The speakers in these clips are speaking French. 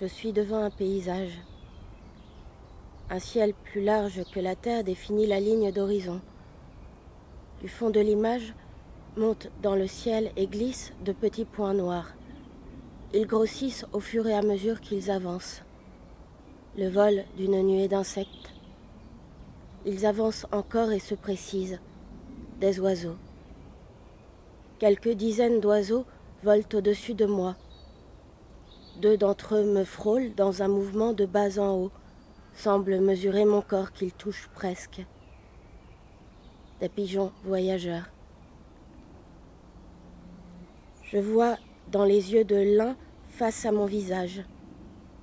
Je suis devant un paysage. Un ciel plus large que la terre définit la ligne d'horizon. Du fond de l'image montent dans le ciel et glissent de petits points noirs. Ils grossissent au fur et à mesure qu'ils avancent. Le vol d'une nuée d'insectes. Ils avancent encore et se précisent. Des oiseaux. Quelques dizaines d'oiseaux volent au-dessus de moi. 2 d'entre eux me frôlent dans un mouvement de bas en haut, semblent mesurer mon corps qu'ils touchent presque. Des pigeons voyageurs. Je vois dans les yeux de l'un face à mon visage.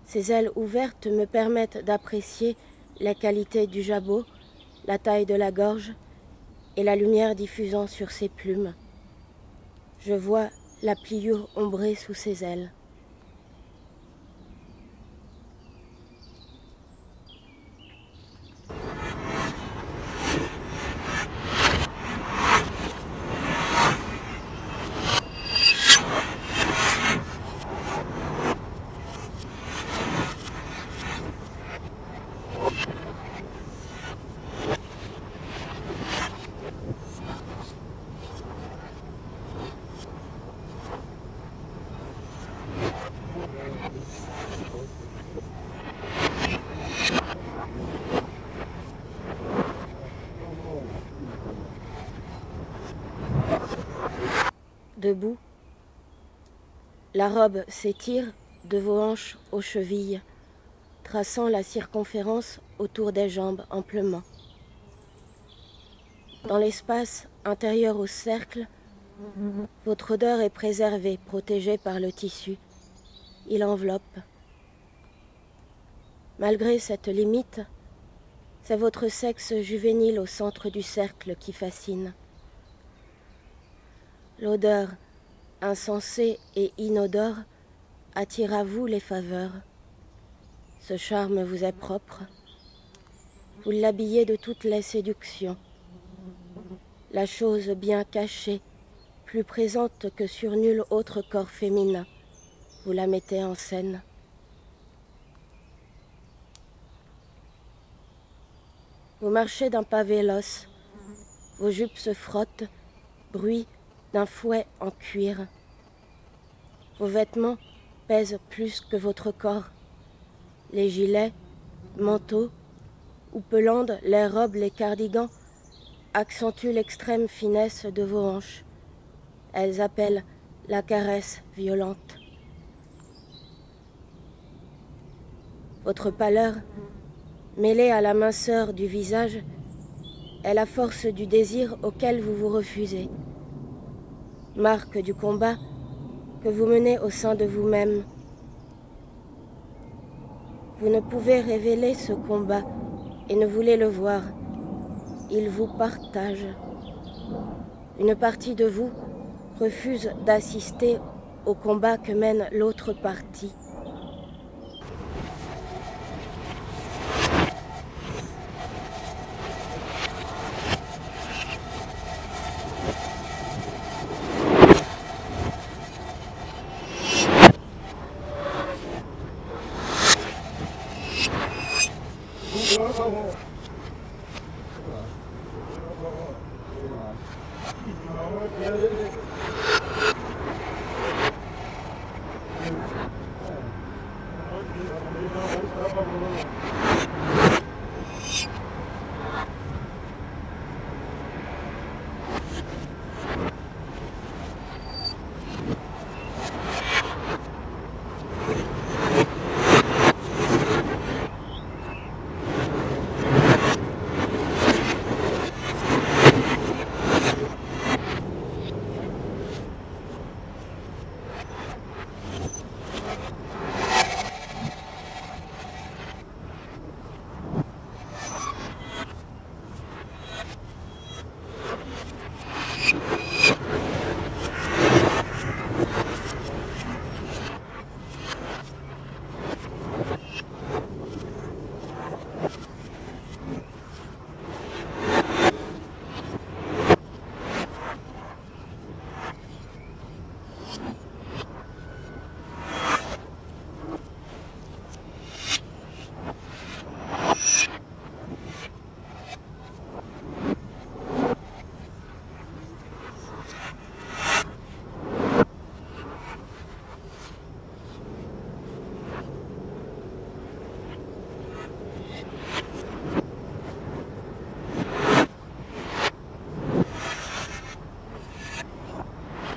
Ses ailes ouvertes me permettent d'apprécier la qualité du jabot, la taille de la gorge et la lumière diffusant sur ses plumes. Je vois la pliure ombrée sous ses ailes. Debout, la robe s'étire de vos hanches aux chevilles, traçant la circonférence autour des jambes amplement. Dans l'espace intérieur au cercle, votre odeur est préservée, protégée par le tissu. Il enveloppe. Malgré cette limite, c'est votre sexe juvénile au centre du cercle qui fascine. L'odeur, insensée et inodore, attire à vous les faveurs. Ce charme vous est propre. Vous l'habillez de toutes les séductions. La chose bien cachée, plus présente que sur nul autre corps féminin, vous la mettez en scène. Vous marchez d'un pas véloce. Vos jupes se frottent, bruit d'un fouet en cuir. Vos vêtements pèsent plus que votre corps. Les gilets, manteaux, houppelande, les robes, les cardigans accentuent l'extrême finesse de vos hanches. Elles appellent la caresse violente. Votre pâleur, mêlée à la minceur du visage, est la force du désir auquel vous vous refusez. Marque du combat que vous menez au sein de vous-même. Vous ne pouvez révéler ce combat et ne voulez le voir. Il vous partage. Une partie de vous refuse d'assister au combat que mène l'autre partie.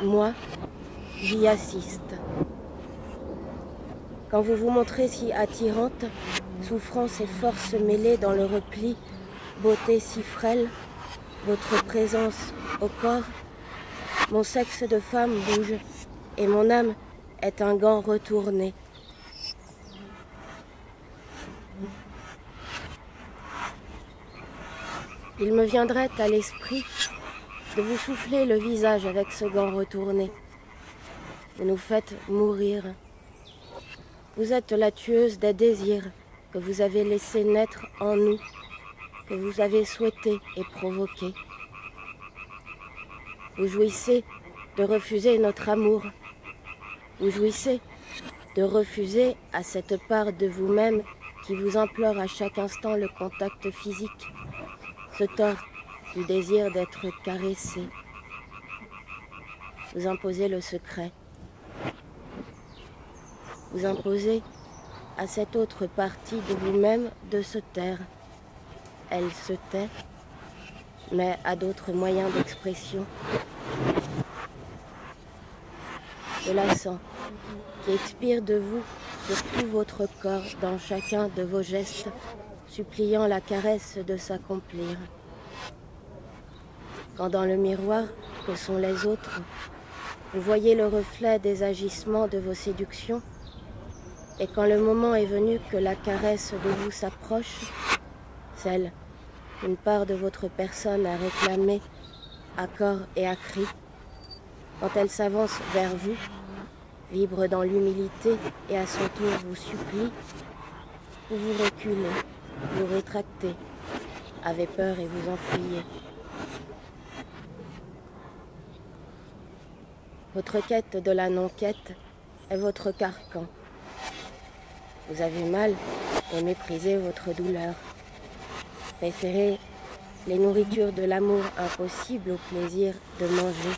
moi, j'y assiste. Quand vous vous montrez si attirante, souffrance et force mêlées dans le repli, beauté si frêle, votre présence au corps, mon sexe de femme bouge et mon âme est un gant retourné. Il me viendrait à l'esprit de vous souffler le visage avec ce gant retourné. Vous nous faites mourir. Vous êtes la tueuse des désirs que vous avez laissé naître en nous, que vous avez souhaité et provoqué. Vous jouissez de refuser notre amour. Vous jouissez de refuser à cette part de vous-même qui vous implore à chaque instant le contact physique, ce tort du désir d'être caressé. Vous imposez le secret. Vous imposez à cette autre partie de vous-même de se taire. Elle se tait, mais a d'autres moyens d'expression. De la sang qui expire de vous sur tout votre corps dans chacun de vos gestes, suppliant la caresse de s'accomplir. Quand dans le miroir que sont les autres, vous voyez le reflet des agissements de vos séductions, et quand le moment est venu que la caresse de vous s'approche, celle qu'une part de votre personne a réclamée à corps et à cri, quand elle s'avance vers vous, vibre dans l'humilité et à son tour vous supplie, vous vous reculez, vous rétractez, avez peur et vous enfuyez. Votre quête de la non-quête est votre carcan. Vous avez mal et méprisez votre douleur. Préférez les nourritures de l'amour impossible au plaisir de manger.